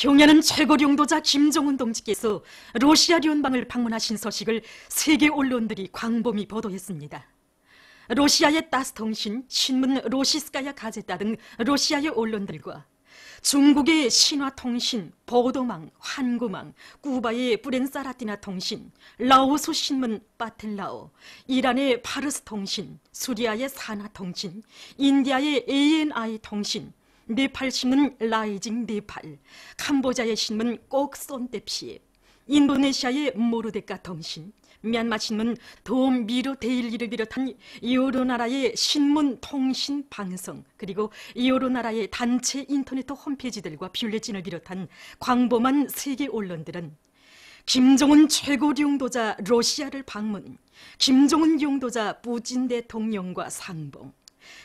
경야는 최고領도자 김정은 동지께서 러시아 련방을 방문하신 소식을 세계 언론들이 광범위 보도했습니다. 러시아의 따스통신, 신문 로시스카야 가제타 등 러시아의 언론들과 중국의 신화통신, 보도망, 환구망, 쿠바의 브렌사라티나 통신, 라오스 신문 빠텔라오, 이란의 파르스 통신, 수리아의 사나 통신, 인디아의 ANI 통신, 네팔 신문 라이징 네팔, 캄보자의 신문 꼭손떼피에, 인도네시아의 모르데카 통신, 미얀마 신문 돔 미르 데일리를 비롯한 여러 나라의 신문, 통신, 방송, 그리고 여러 나라의 단체 인터넷 홈페이지들과 뷰레틴을 비롯한 광범한 세계 언론들은 김정은 최고領도자 러시아를 방문, 김정은領도자 푸틴 대통령과 상봉,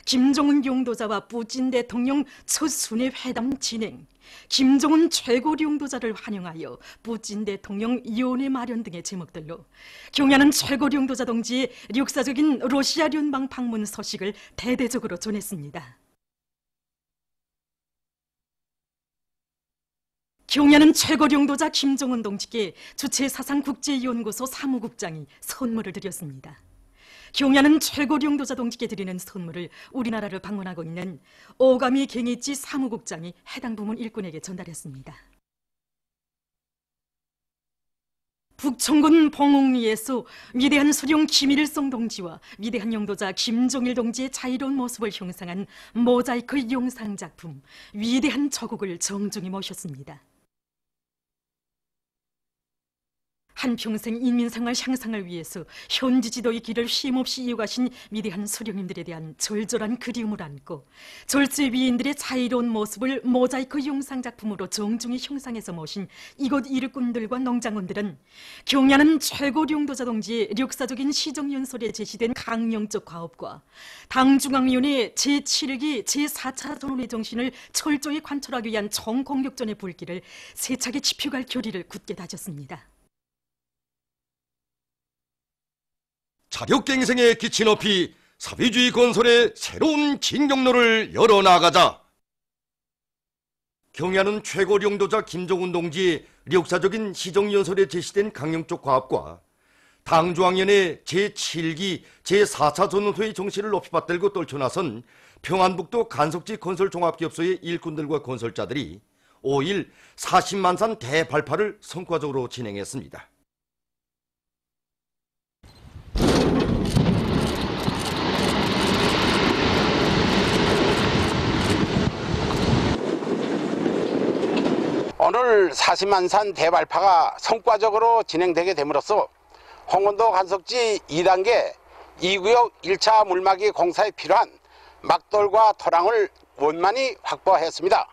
김정은領도자와 푸틴 대통령 첫 순회 회담 진행, 김정은 최고領도자를 환영하여 푸틴 대통령 연회 마련 등의 제목들로 경야는 최고領도자 동지의 역사적인 러시아 련방 방문 소식을 대대적으로 전했습니다. 경야는 최고領도자 김정은 동지께 주체사상국제연구소 사무국장이 선물을 드렸습니다. 경야는 최고領도자 동지께 드리는 선물을 우리나라를 방문하고 있는 오가미 갱이치 사무국장이 해당 부문 일꾼에게 전달했습니다. 북천군 봉옥리에서 위대한 수령 김일성 동지와 위대한 영도자 김정일 동지의 자유로운 모습을 형상한 모자이크 영상작품 위대한 조국을 정중히 모셨습니다. 한평생 인민생활 향상을 위해서 현지 지도의 길을 쉼없이 이어가신 위대한 수령님들에 대한 절절한 그리움을 안고 절세 위인들의 자유로운 모습을 모자이크 영상작품으로 정중히 형상해서 모신 이곳 일꾼들과 농장원들은 경야는 최고領도자 동지의 역사적인 시정연설에 제시된 강령적 과업과 당중앙위원회 제7기 제4차 전원의 정신을 철저히 관철하기 위한 총공격전의 불길을 세차게 지펴갈 결의를 굳게 다졌습니다. 자력갱생의 기치 높이 사회주의 건설의 새로운 진경로를 열어나가자. 경야는 최고領도자 김정은 동지의 역사적인 시정연설에 제시된 강령적 과업과 당중앙위원회 제7기 제4차 전원회의 정신을 높이 받들고 떨쳐나선 평안북도 간석지 건설종합기업소의 일꾼들과 건설자들이 5일 40만산 대발파를 성과적으로 진행했습니다. 오늘 40만산 대발파가 성과적으로 진행되게 됨으로써 홍원도 간석지 2단계 2구역 1차 물막이 공사에 필요한 막돌과 토랑을 원만히 확보했습니다.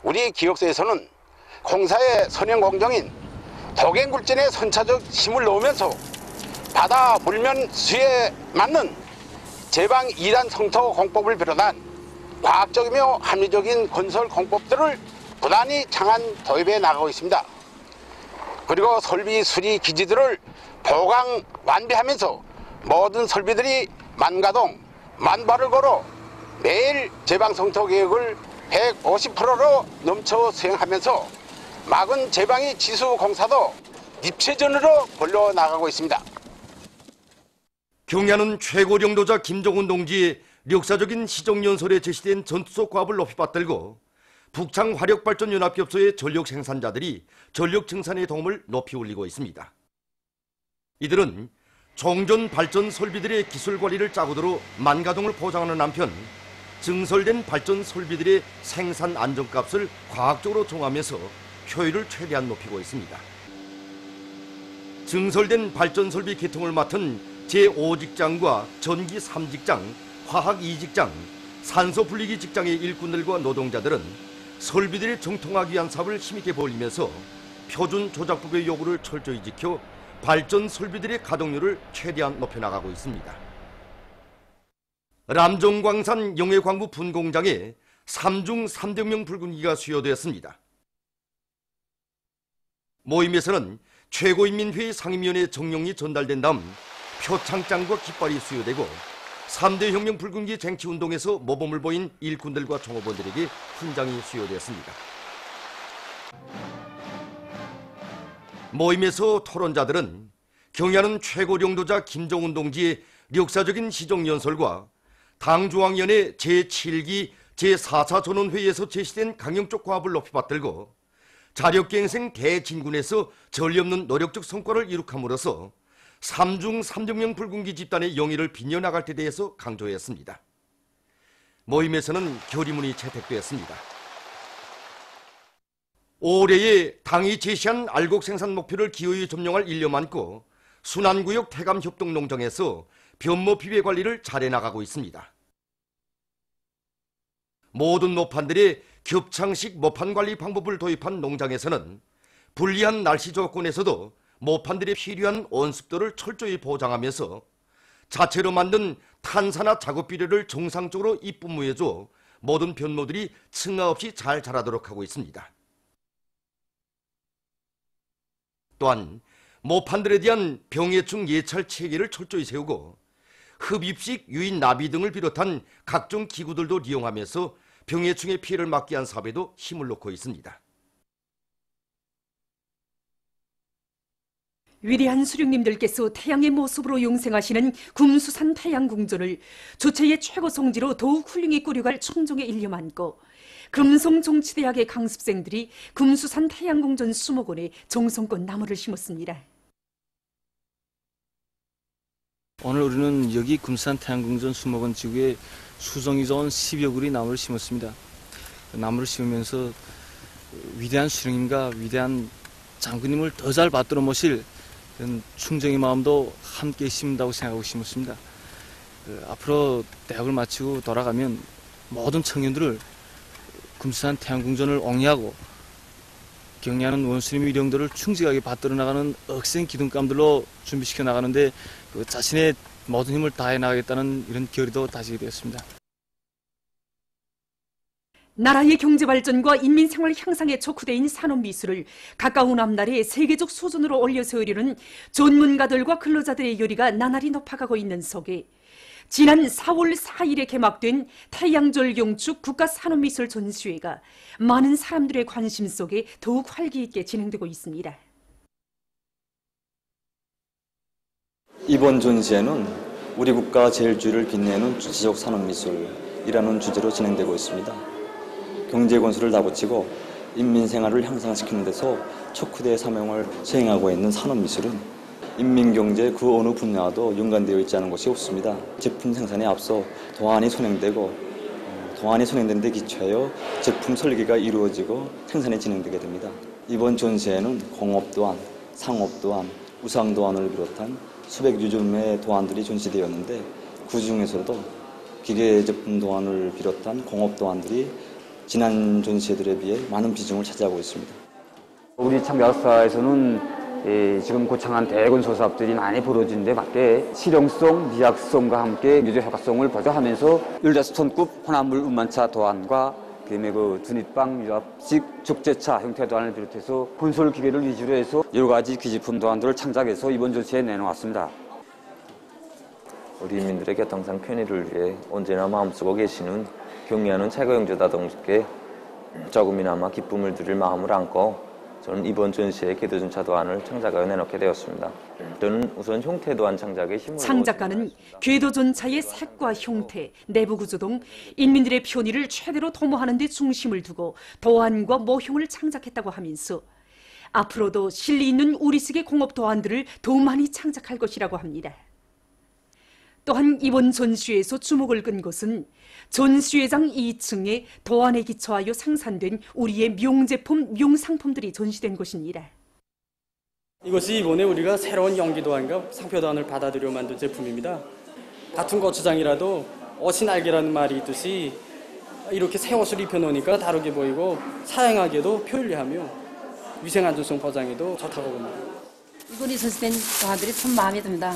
우리 기업소에서는 공사의 선행공정인 도갱굴전에 선차적 힘을 넣으면서 바다 물면 수에 맞는 제방 2단 성토 공법을 비롯한 과학적이며 합리적인 건설 공법들을 부단히 창안 도입해 나가고 있습니다. 그리고 설비 수리 기지들을 보강 완비하면서 모든 설비들이 만가동, 만발을 걸어 매일 제방성토 계획을 150%로 넘쳐 수행하면서 막은 제방의 지수 공사도 입체전으로 벌려 나가고 있습니다. 경야는 최고領도자 김정은 동지의 역사적인 시정연설에 제시된 전투적 과업을 높이 받들고 북창화력발전연합기업소의 전력 생산자들이 전력 증산의 도움을 높이 올리고 있습니다. 이들은 종전 발전 설비들의 기술 관리를 짜고들어 만가동을 보장하는 한편 증설된 발전 설비들의 생산 안정값을 과학적으로 정하면서 효율을 최대한 높이고 있습니다. 증설된 발전 설비 개통을 맡은 제5직장과 전기 3직장, 화학 2직장, 산소 분리기 직장의 일꾼들과 노동자들은 설비들이 정통하기 위한 사업을 힘있게 벌이면서 표준 조작법의 요구를 철저히 지켜 발전 설비들의 가동률을 최대한 높여나가고 있습니다. 람종광산 영해광부 분공장에 3중 300명 붉은기가 수여되었습니다. 모임에서는 최고인민회의 상임위원회 정령이 전달된 다음 표창장과 깃발이 수여되고 3대 혁명 붉은기 쟁취운동에서 모범을 보인 일꾼들과 종업원들에게 훈장이 수여되었습니다. 모임에서 토론자들은 경야는 최고領導자 김정은 동지의 역사적인 시종연설과 당중앙위원회 제7기 제4차 전원회의에서 제시된 강령적 과업을 높이 받들고 자력갱생 대진군에서 전례없는 노력적 성과를 이룩함으로써 3중 3정령 불군기 집단의 영예를 빛내나갈 때 대해서 강조했습니다. 모임에서는 결의문이 채택되었습니다. 올해에 당이 제시한 알곡 생산 목표를 기어이 점령할 일념 안고 순환구역 태감협동농장에서 변모 비배 관리를 잘해나가고 있습니다. 모든 모판들의 겹창식 모판 관리 방법을 도입한 농장에서는 불리한 날씨 조건에서도 모판들이 필요한 온습도를 철저히 보장하면서 자체로 만든 탄산화 작업 비료를 정상적으로 입분무해줘 모든 변모들이 층하 없이 잘 자라도록 하고 있습니다. 또한 모판들에 대한 병해충 예찰 체계를 철저히 세우고 흡입식 유인 나비 등을 비롯한 각종 기구들도 이용하면서 병해충의 피해를 막기 위한 사업에도 힘을 놓고 있습니다. 위대한 수령님들께서 태양의 모습으로 용생하시는 금수산 태양궁전을 조체의 최고 성지로 더욱 훌륭히 꾸려갈 청정의 일념 안고 금성정치대학의 강습생들이 금수산 태양궁전 수목원에 정성껏 나무를 심었습니다. 오늘 우리는 여기 금수산 태양궁전 수목원 지구에 수성이 좋은 10여 그루의 나무를 심었습니다. 나무를 심으면서 위대한 수령님과 위대한 장군님을 더 잘 받들어 모실 그런 충정의 마음도 함께 심는다고 생각하고 심었습니다. 앞으로 대학을 마치고 돌아가면 모든 청년들을 금수산 태양궁전을 옹이하고 경례하는 원수님의 위령들을 충직하게 받들어 나가는 억센 기둥감들로 준비시켜 나가는데 자신의 모든 힘을 다해 나가겠다는 이런 결의도 다지게 되었습니다. 나라의 경제발전과 인민생활 향상에 촉구되인 산업미술을 가까운 앞날에 세계적 수준으로 올려세우려는 전문가들과 근로자들의 열의가 나날이 높아가고 있는 속에 지난 4월 4일에 개막된 태양절경축 국가산업미술 전시회가 많은 사람들의 관심 속에 더욱 활기 있게 진행되고 있습니다. 이번 전시회는 우리 국가 제일주의를 빛내는 지적 산업미술이라는 주제로 진행되고 있습니다. 경제건설을 다붙이고 인민생활을 향상시키는 데서 척후대의 사명을 수행하고 있는 산업미술은 인민경제 그 어느 분야와도 연관되어 있지 않은 것이 없습니다. 제품 생산에 앞서 도안이 손행되고 도안이 손행되는 데 기초하여 제품 설계가 이루어지고 생산이 진행되게 됩니다. 이번 전시회는 공업도안, 상업도안, 우상도안을 비롯한 수백 유종의 도안들이 전시되었는데 그 중에서도 기계제품 도안을 비롯한 공업도안들이 지난 전시회들에 비해 많은 비중을 차지하고 있습니다. 우리 참 역사에서는 지금 고창한 대건설 사업들이 많이 벌어진 데 맞게 실용성, 미학성과 함께 유저 효과성을 보조하면서 15톤급 혼합물 운반차 도안과 그다음에 준입방 유압식 적재차 형태 도안을 비롯해서 건설 기계를 위주로 해서 여러 가지 기제품 도안들을 창작해서 이번 전시회에 내놓았습니다. 우리 인민들의 교통상 편의를 위해 언제나 마음쓰고 계시는 경례하는 최고 영조다동께 조금이나마 기쁨을 드릴 마음을 안고 저는 이번 전시회 궤도전차 도안을 창작하여 내놓게 되었습니다. 저는 우선 형태 도안 창작에 힘을 창작가는 궤도전차의 색과 형태, 내부 구조 등 인민들의 편의를 최대로 도모하는 데 중심을 두고 도안과 모형을 창작했다고 하면서 앞으로도 실리 있는 우리식의 공업 도안들을 더 많이 창작할 것이라고 합니다. 또한 이번 전시회에서 주목을 끈 것은 전시회장 2층에 도안에 기초하여 생산된 우리의 명제품, 명상품들이 전시된 것입니다. 이것이 이번에 우리가 새로운 연기도안과 상표도안을 받아들여 만든 제품입니다. 같은 고추장이라도 어신 알게라는 말이 있듯이 이렇게 새 옷을 입혀놓으니까 다르게 보이고 사용하기에도 편리하며 위생안전성 보장에도 좋다고 봅니다. 이번에 전시된 도안들이 참 마음에 듭니다.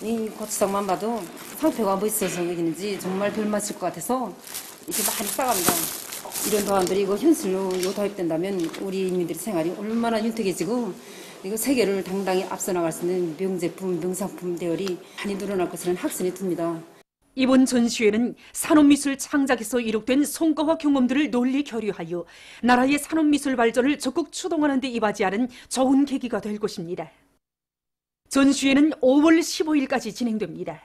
이 고추장만 봐도 상표가 멋있어서 여기는지 정말 별맛일 것 같아서 이렇게 많이 싸갑니다. 이런 도안들이 이거 현실로 도입된다면 우리 인민들의 생활이 얼마나 윤택해지고 그리고 세계를 당당히 앞서 나갈 수 있는 명제품, 명상품 대열이 많이 늘어날 것이라는 확신이 듭니다. 이번 전시회는 산업미술 창작에서 이룩된 성과와 경험들을 논리 교류하여 나라의 산업미술 발전을 적극 추동하는 데 이바지하는 좋은 계기가 될 것입니다. 전시회는 5월 15일까지 진행됩니다.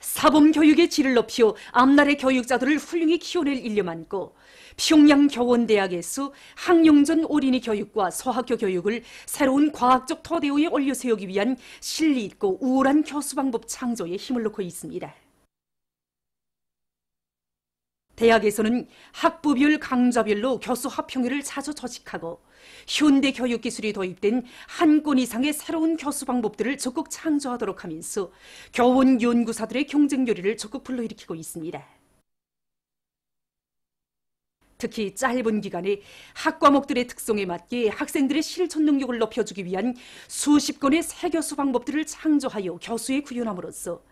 사범교육의 질을 높여 앞날의 교육자들을 훌륭히 키워낼 일념안고 평양 교원대학에서 학용전 어린이 교육과 소학교 교육을 새로운 과학적 토대 위에 올려 세우기 위한 실리 있고 우월한 교수 방법 창조에 힘을 놓고 있습니다. 대학에서는 학부별 강좌별로 교수 합평회를 자주 조직하고 현대 교육 기술이 도입된 한 건 이상의 새로운 교수 방법들을 적극 창조하도록 하면서 교원 연구사들의 경쟁률을 적극 불러일으키고 있습니다. 특히 짧은 기간에 학과목들의 특성에 맞게 학생들의 실천 능력을 높여주기 위한 수십 건의 새 교수 방법들을 창조하여 교수에 구현함으로써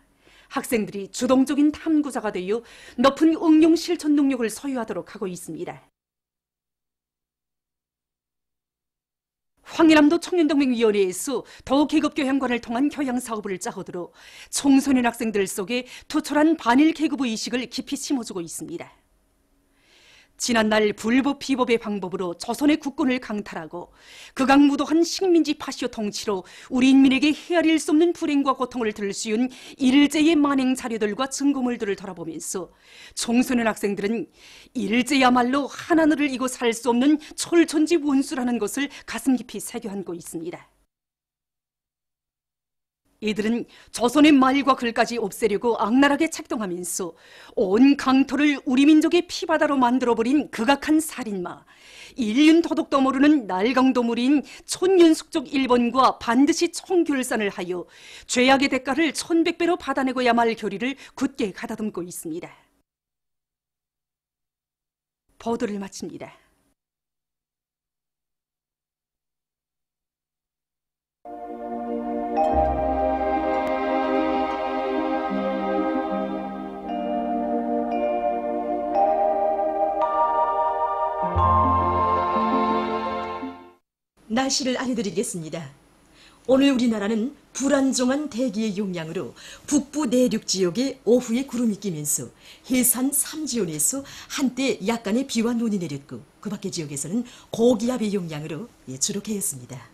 학생들이 주동적인 탐구자가 되어 높은 응용 실천 능력을 소유하도록 하고 있습니다. 황해남도 청년동맹위원회에서 도계급교양관을 통한 교양사업을 짜고들어 청소년 학생들 속에 투철한 반일 계급 의식을 깊이 심어주고 있습니다. 지난날 불법 비법의 방법으로 조선의 국권을 강탈하고 극악무도한 식민지 파시오 통치로 우리 인민에게 헤아릴 수 없는 불행과 고통을 들수인 일제의 만행 자료들과 증거물들을 돌아보면서 청소년 학생들은 일제야말로 하나늘을 이고 살 수 없는 철천지 원수라는 것을 가슴 깊이 새겨안고 있습니다. 이들은 조선의 말과 글까지 없애려고 악랄하게 책동하면서 온 강토를 우리 민족의 피바다로 만들어버린 극악한 살인마, 인륜 도덕도 모르는 날강도무리인 촌윤숙족 일본과 반드시 총결산을 하여 죄악의 대가를 1100배로 받아내고야 말 결의를 굳게 가다듬고 있습니다. 보도를 마칩니다. 날씨를 알려드리겠습니다. 오늘 우리나라는 불안정한 대기의 영향으로 북부 내륙 지역에 오후에 구름이 끼면서 해산 삼지연에서 한때 약간의 비와 눈이 내렸고 그 밖의 지역에서는 고기압의 영향으로 주로 개였습니다.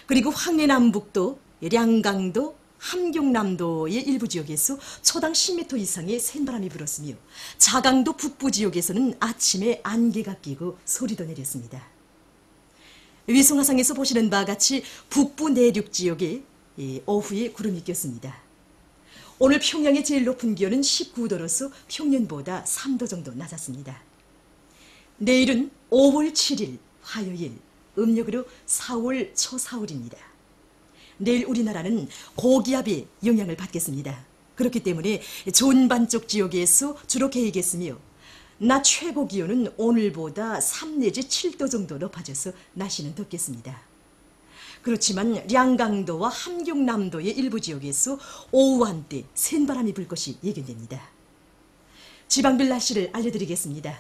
그리고 황해남북도, 량강도, 함경남도의 일부 지역에서 초당 10m 이상의 센바람이 불었으며 자강도 북부 지역에서는 아침에 안개가 끼고 소리도 내렸습니다. 위성화상에서 보시는 바와 같이 북부 내륙 지역에 오후에 구름이 꼈습니다. 오늘 평양의 제일 높은 기온은 19도로서 평년보다 3도 정도 낮았습니다. 내일은 5월 7일 화요일, 음력으로 4월 초사월입니다. 내일 우리나라는 고기압의 영향을 받겠습니다. 그렇기 때문에 존반 쪽 지역에서 주로 개이겠으며 낮 최고 기온은 오늘보다 3 내지 7도 정도 높아져서 날씨는 덥겠습니다. 그렇지만 량강도와 함경남도의 일부 지역에서 오후 한때 센바람이 불 것이 예견됩니다. 지방별 날씨를 알려드리겠습니다.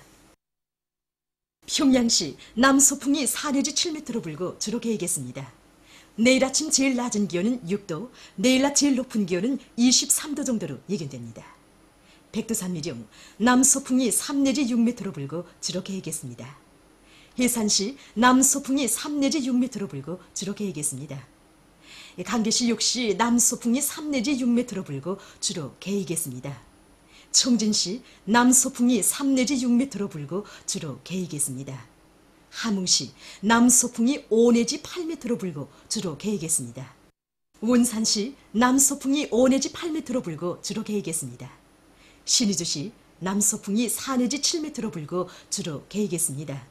평양시 남서풍이 4 내지 7m로 불고 주로 개이겠습니다. 내일 아침 제일 낮은 기온은 6도, 내일 낮 제일 높은 기온은 23도 정도로 예견됩니다. 백두산미령 남서풍이 3 내지 6m로 불고 주로 개이겠습니다. 해산시 남서풍이 3 내지 6m로 불고 주로 개이겠습니다. 강계시 역시 남서풍이 3 내지 6m로 불고 주로 개이겠습니다. 청진시 남서풍이 3 내지 6m로 불고 주로 개이겠습니다. 함흥시 남서풍이 5 내지 8m로 불고 주로 개이겠습니다. 원산시 남서풍이 5 내지 8m로 불고 주로 개이겠습니다. 신의주시 남서풍이 4 내지 7m로 불고 주로 개이겠습니다.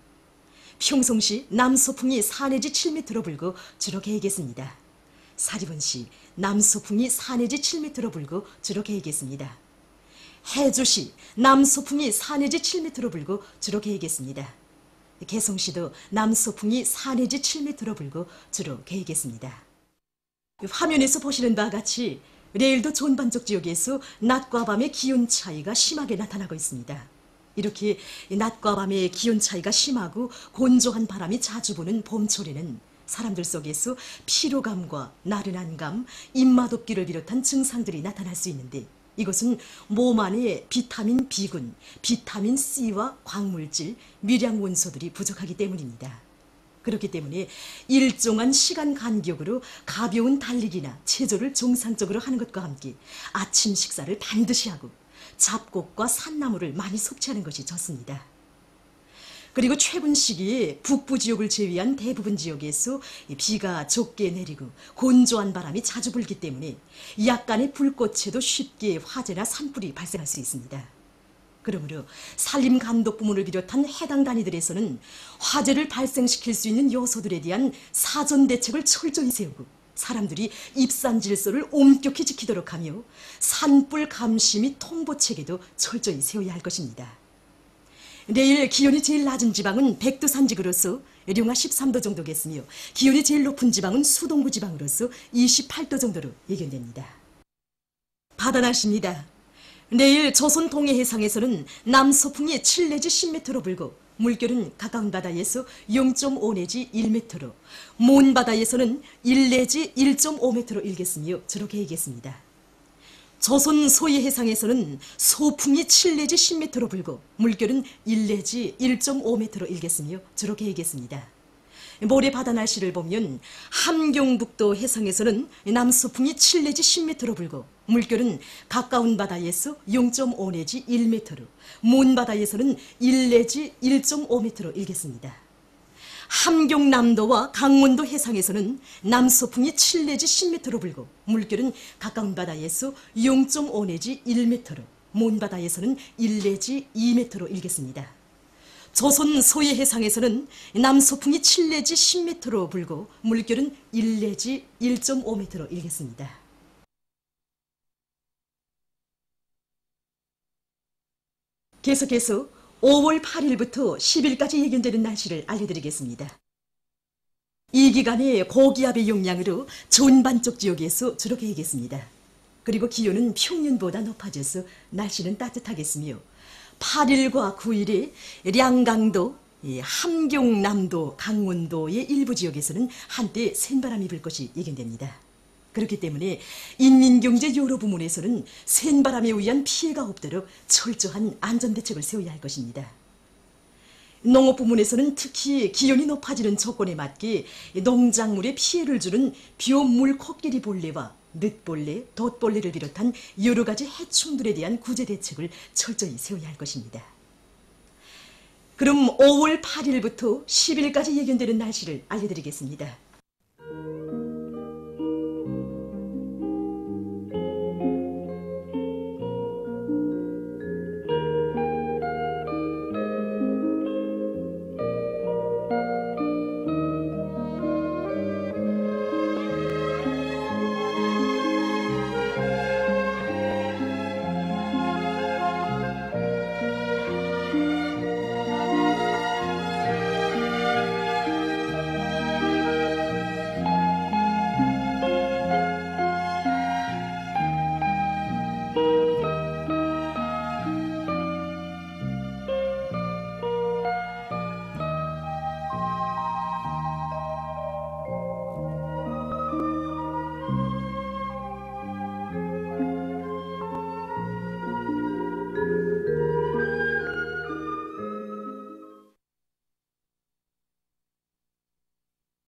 평송시 남서풍이 4 내지 7m로 불고 주로 개이겠습니다. 사리본시 남서풍이 4 내지 7m로 불고 주로 개이겠습니다. 해주시 남서풍이 4 내지 7m로 불고 주로 개이겠습니다. 개성시도 남서풍이 4 내지 7m로 불고 주로 개이겠습니다. 화면에서 보시는 바와 같이 내일도 존반쪽 지역에서 낮과 밤의 기온 차이가 심하게 나타나고 있습니다. 이렇게 낮과 밤의 기온 차이가 심하고 건조한 바람이 자주 부는 봄철에는 사람들 속에서 피로감과 나른한 감, 입맛 없기를 비롯한 증상들이 나타날 수 있는데 이것은 몸 안에 비타민 B군, 비타민 C와 광물질, 미량 원소들이 부족하기 때문입니다. 그렇기 때문에 일정한 시간 간격으로 가벼운 달리기나 체조를 정상적으로 하는 것과 함께 아침 식사를 반드시 하고 잡곡과 산나물을 많이 섭취하는 것이 좋습니다. 그리고 최근 시기에 북부 지역을 제외한 대부분 지역에서 비가 적게 내리고 건조한 바람이 자주 불기 때문에 약간의 불꽃에도 쉽게 화재나 산불이 발생할 수 있습니다. 그러므로 산림감독 부문을 비롯한 해당 단위들에서는 화재를 발생시킬 수 있는 요소들에 대한 사전 대책을 철저히 세우고 사람들이 입산 질서를 엄격히 지키도록 하며 산불 감시 및 통보 체계도 철저히 세워야 할 것입니다. 내일 기온이 제일 낮은 지방은 백두산지구로서 영하 13도 정도겠으며 기온이 제일 높은 지방은 수동구 지방으로서 28도 정도로 예견됩니다. 바다 날씨입니다. 내일 조선 동해 해상에서는 남서풍이 7 내지 10m로 불고 물결은 가까운 바다에서 0.5 내지 1m로 먼 바다에서는 1 내지 1.5m로 일겠으며 저렇게 일겠습니다. 조선 소해 해상에서는 소풍이 7 내지 10m로 불고 물결은 1 내지 1.5m로 일겠으며 저렇게 일겠습니다. 모레 바다 날씨를 보면 함경북도 해상에서는 남서풍이 7 내지 10m로 불고 물결은 가까운 바다에서 0.5 내지 1m로 먼 바다에서는 1 내지 1.5m로 일겠습니다. 함경남도와 강원도 해상에서는 남서풍이 7 내지 10m로 불고 물결은 가까운 바다에서 0.5 내지 1m로 먼 바다에서는 1 내지 2m로 일겠습니다. 조선 소해 해상에서는 남서풍이 7 내지 10m로 불고 물결은 1 내지 1.5m로 일겠습니다. 계속해서 5월 8일부터 10일까지 예견되는 날씨를 알려드리겠습니다. 이 기간에 고기압의 영향으로 전반적 지역에서 주로 개겠습니다. 그리고 기온은 평년보다 높아져서 날씨는 따뜻하겠으며 8일과 9일에 량강도, 함경남도, 강원도의 일부 지역에서는 한때 센바람이 불 것이 예견됩니다. 그렇기 때문에 인민경제 여러 부문에서는 센바람에 의한 피해가 없도록 철저한 안전대책을 세워야 할 것입니다. 농업 부문에서는 특히 기온이 높아지는 조건에 맞게 농작물에 피해를 주는 벼물 코끼리 벌레와 늑벌레, 돛벌레를 비롯한 여러 가지 해충들에 대한 구제 대책을 철저히 세워야 할 것입니다. 그럼 5월 8일부터 10일까지 예견되는 날씨를 알려드리겠습니다.